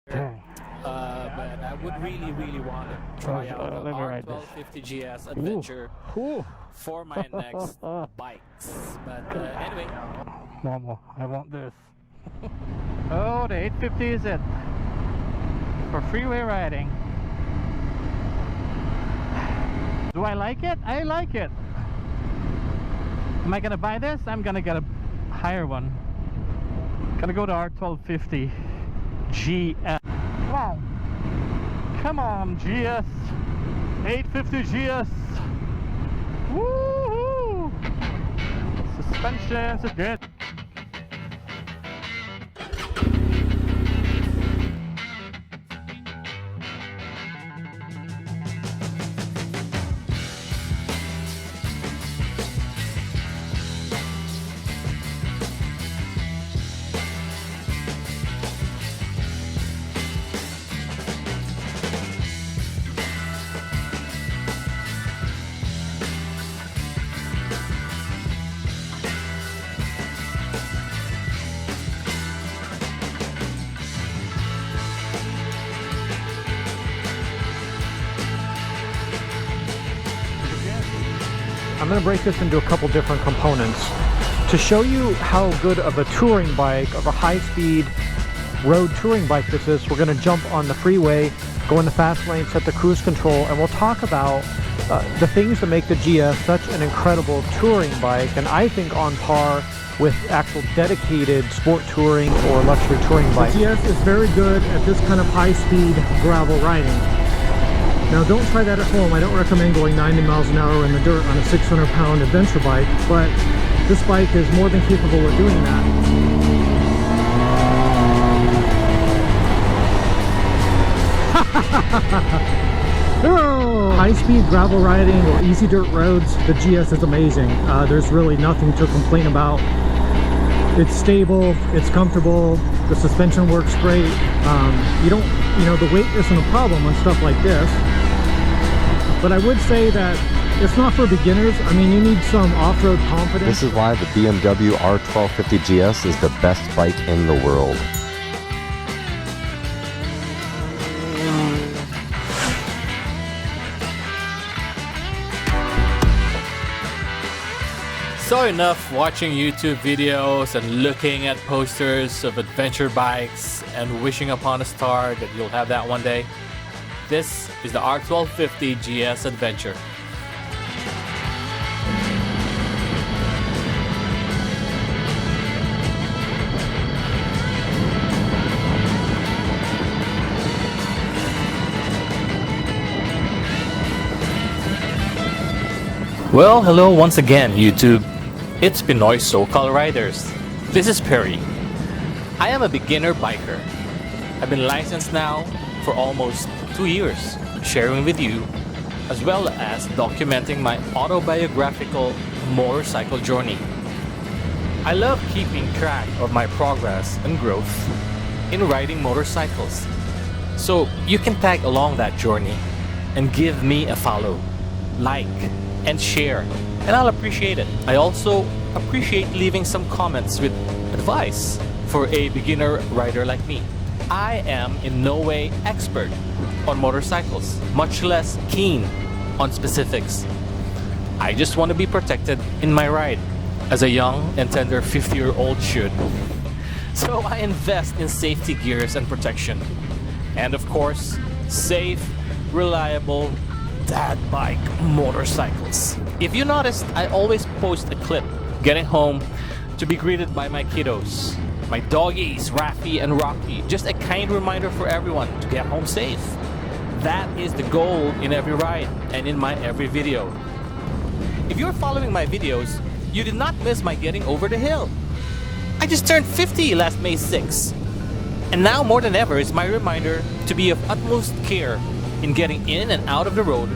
But I would really want to try out the R1250 GS Adventure for my next bikes. But anyway, normal. I want this. Oh, the 850 is it for freeway riding. Do I like it? I like it. Am I gonna buy this? I'm gonna get a higher one. Gonna go to R1250 GS. Wow. Come on, GS 850 GS. Woohoo! Suspensions are good. I'm going to break this into a couple different components. To show you how good of a touring bike, of a high-speed road touring bike this is, we're going to jump on the freeway, go in the fast lane, set the cruise control, and we'll talk about the things that make the GS such an incredible touring bike, and I think on par with actual dedicated sport touring or luxury touring bikes. The GS is very good at this kind of high-speed gravel riding. Now don't try that at home. I don't recommend going 90 miles an hour in the dirt on a 600-pound adventure bike, but this bike is more than capable of doing that. High-speed gravel riding or easy dirt roads, the GS is amazing. There's really nothing to complain about. It's stable, it's comfortable, the suspension works great. The weight isn't a problem on stuff like this. But I would say that it's not for beginners. I mean, you need some off-road confidence. This is why the BMW R1250 GS is the best bike in the world. so enough watching YouTube videos and looking at posters of adventure bikes and wishing upon a star that you'll have that one day. This is the R1250 GS Adventure. Well, hello once again, YouTube. It's Pinoy SoCal Riders. This is Perry. I am a beginner biker. I've been licensed now for almost 2 years, sharing with you, as well as documenting my autobiographical motorcycle journey. I love keeping track of my progress and growth in riding motorcycles. So you can tag along that journey and give me a follow, like, and share, and I'll appreciate it. I also appreciate leaving some comments with advice for a beginner rider like me. I am in no way expert on motorcycles, much less keen on specifics. I just want to be protected in my ride, as a young and tender 50-year-old should. So I invest in safety gears and protection. And of course, safe, reliable, dad bike motorcycles. If you noticed, I always post a clip getting home to be greeted by my kiddos, my doggies, Rafi and Rocky. Just a kind reminder for everyone to get home safe. That is the goal in every ride and in my every video. If you're following my videos, you did not miss my getting over the hill. I just turned 50 last May 6. And now more than ever is my reminder to be of utmost care in getting in and out of the road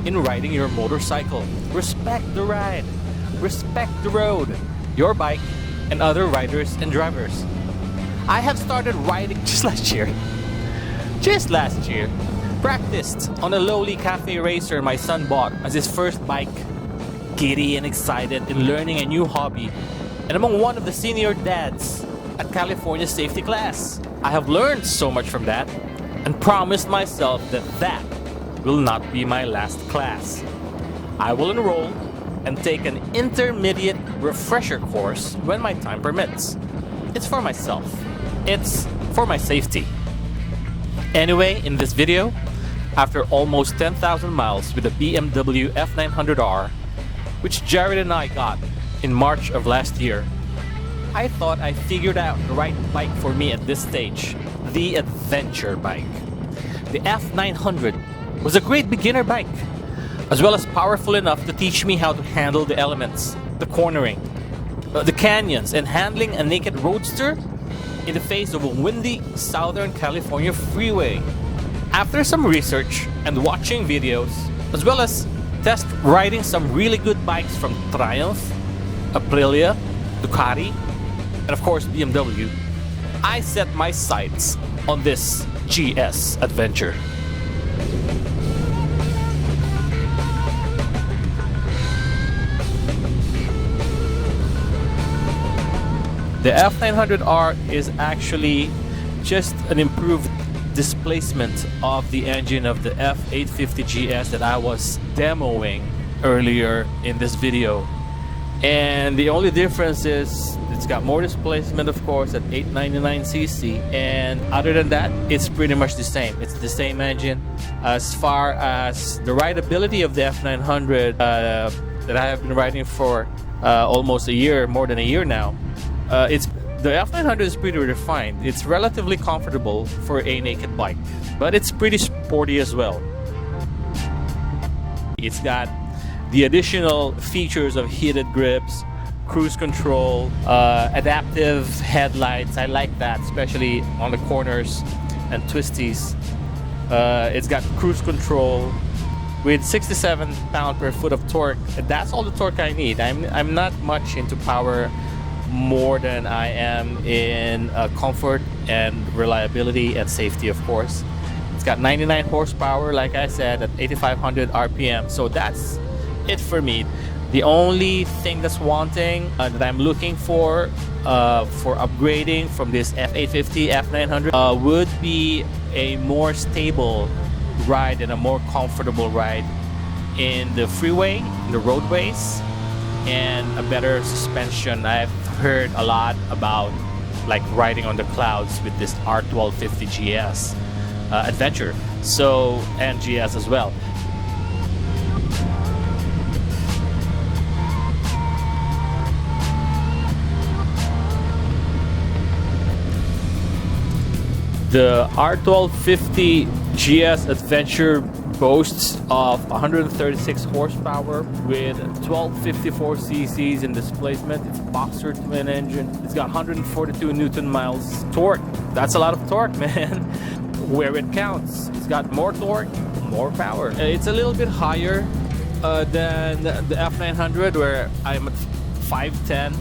in riding your motorcycle. Respect the ride, respect the road, your bike, and other riders and drivers. I have started riding just last year. Practiced on a lowly cafe racer my son bought as his first bike. Giddy and excited in learning a new hobby, and among one of the senior dads at California safety class. I have learned so much from that and promised myself that that will not be my last class. I will enroll and take an intermediate refresher course when my time permits. It's for myself. It's for my safety. Anyway, in this video, after almost 10,000 miles with the BMW F900 R, which Jared and I got in March of last year, I thought I figured out the right bike for me at this stage, the adventure bike. The F900 was a great beginner bike, as well as powerful enough to teach me how to handle the elements, the cornering, the canyons, and handling a naked Roadster in the face of a windy Southern California freeway. After some research and watching videos, as well as test riding some really good bikes from Triumph, Aprilia, Ducati, and of course BMW, I set my sights on this GS Adventure. The F900R is actually just an improved displacement of the engine of the F850 GS that I was demoing earlier in this video. And the only difference is it's got more displacement, of course, at 899cc, and other than that, it's pretty much the same. It's the same engine. As far as the rideability of the F900 that I have been riding for almost a year, more than a year now, the F900 is pretty refined. It's relatively comfortable for a naked bike, but it's pretty sporty as well. It's got the additional features of heated grips, cruise control, adaptive headlights. I like that, especially on the corners and twisties. It's got cruise control with 67 pound-per-foot of torque. That's all the torque I need. I'm not much into power more than I am in comfort and reliability and safety, of course. It's got 99 horsepower, like I said, at 8,500 RPM. So that's it for me. The only thing that's wanting that I'm looking for upgrading from this F850 F900 would be a more stable ride and a more comfortable ride in the freeway, in the roadways, and a better suspension. I've heard a lot about like riding on the clouds with this R1250 GS Adventure, and GS as well. The R1250 GS Adventure boasts of 136 horsepower with 1254 cc's in displacement. It's boxer twin engine. It's got 142 Newton miles torque. That's a lot of torque, man. Where it counts. It's got more torque, more power. It's a little bit higher than the F900, where I'm at 5'10",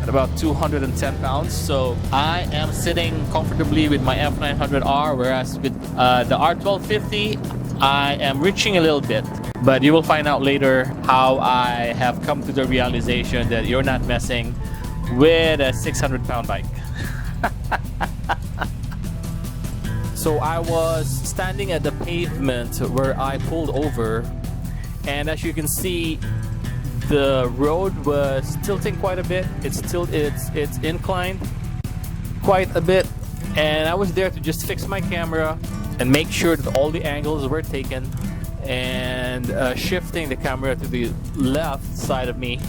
at about 210 pounds. So I am sitting comfortably with my F900R, whereas with the R1250, I am reaching a little bit. But you will find out later how I have come to the realization that you're not messing with a 600-pound bike. So I was standing at the pavement where I pulled over, and as you can see, the road was tilting quite a bit. It's inclined quite a bit, and I was there to just fix my camera and make sure that all the angles were taken, and shifting the camera to the left side of me.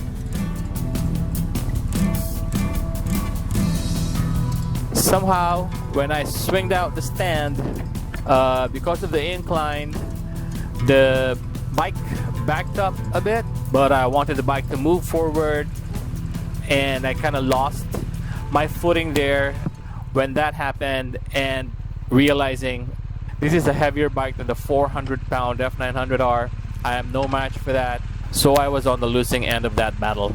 Somehow, when I swinged out the stand, because of the incline, the bike backed up a bit, but I wanted the bike to move forward, and I kind of lost my footing there when that happened, and realizing this is a heavier bike than the 400-pound F900R. I am no match for that, so I was on the losing end of that battle.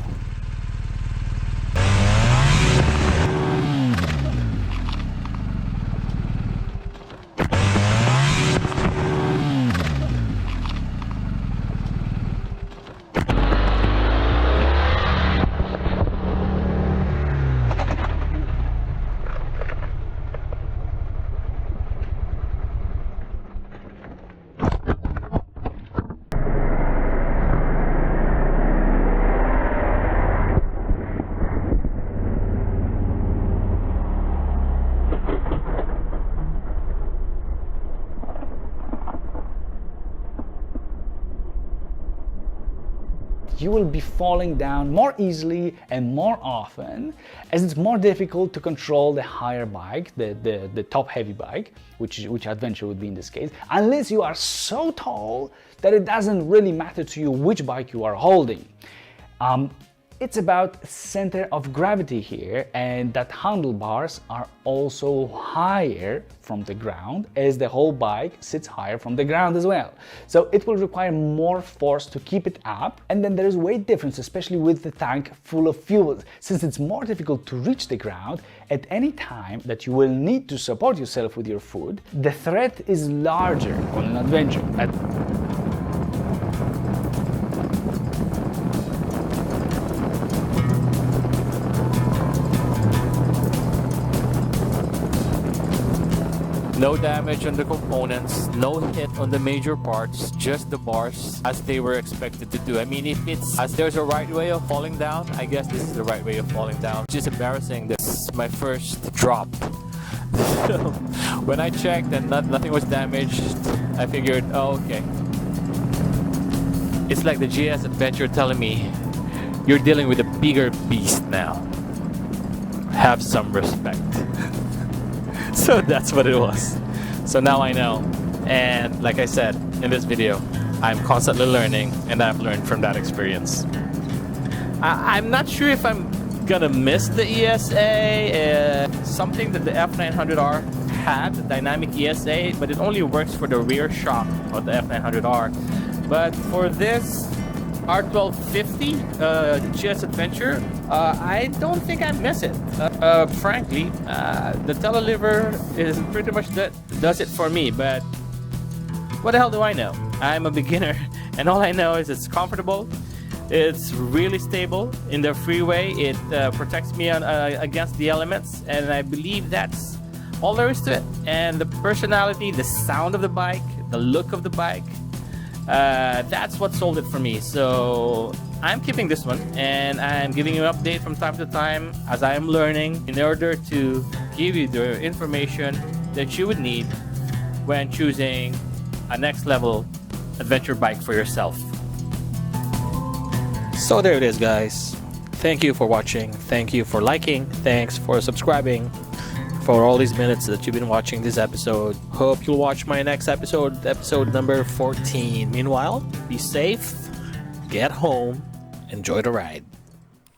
you will be falling down more easily and more often, as it's more difficult to control the higher bike, the top heavy bike, which Adventure would be in this case, unless you are so tall that it doesn't really matter to you which bike you are holding. It's about center of gravity here, and that handlebars are also higher from the ground, as the whole bike sits higher from the ground as well. So it will require more force to keep it up, and then there is weight difference, especially with the tank full of fuel, since it's more difficult to reach the ground at any time that you will need to support yourself with your foot. The threat is larger on an Adventure. No damage on the components, no hit on the major parts, just the bars as they were expected to do. I mean, if there's a right way of falling down, I guess this is the right way of falling down. It's just embarrassing. This is my first drop. So when I checked and nothing was damaged, I figured, oh, okay. It's like the GS Adventure telling me, you're dealing with a bigger beast now. Have some respect. So that's what it was. So now I know, and like I said in this video, I'm constantly learning, and I've learned from that experience. I'm not sure if I'm gonna miss the ESA, something that the F900 R had, the dynamic ESA, but it only works for the rear shock of the F900 R. But for this R1250 GS Adventure, I don't think I miss it. Frankly, the telelever is pretty much that does it for me, but what the hell do I know? I'm a beginner, and all I know is it's comfortable, it's really stable in the freeway, it protects me against the elements, and I believe that's all there is to it. And the personality, the sound of the bike, the look of the bike, that's what sold it for me. So I'm keeping this one, and I'm giving you an update from time to time as I am learning, in order to give you the information that you would need when choosing a next level adventure bike for yourself. So there it is, guys. Thank you for watching, thank you for liking, thanks for subscribing, for all these minutes that you've been watching this episode. Hope you'll watch my next episode, episode number 14. Meanwhile, be safe, get home, enjoy the ride.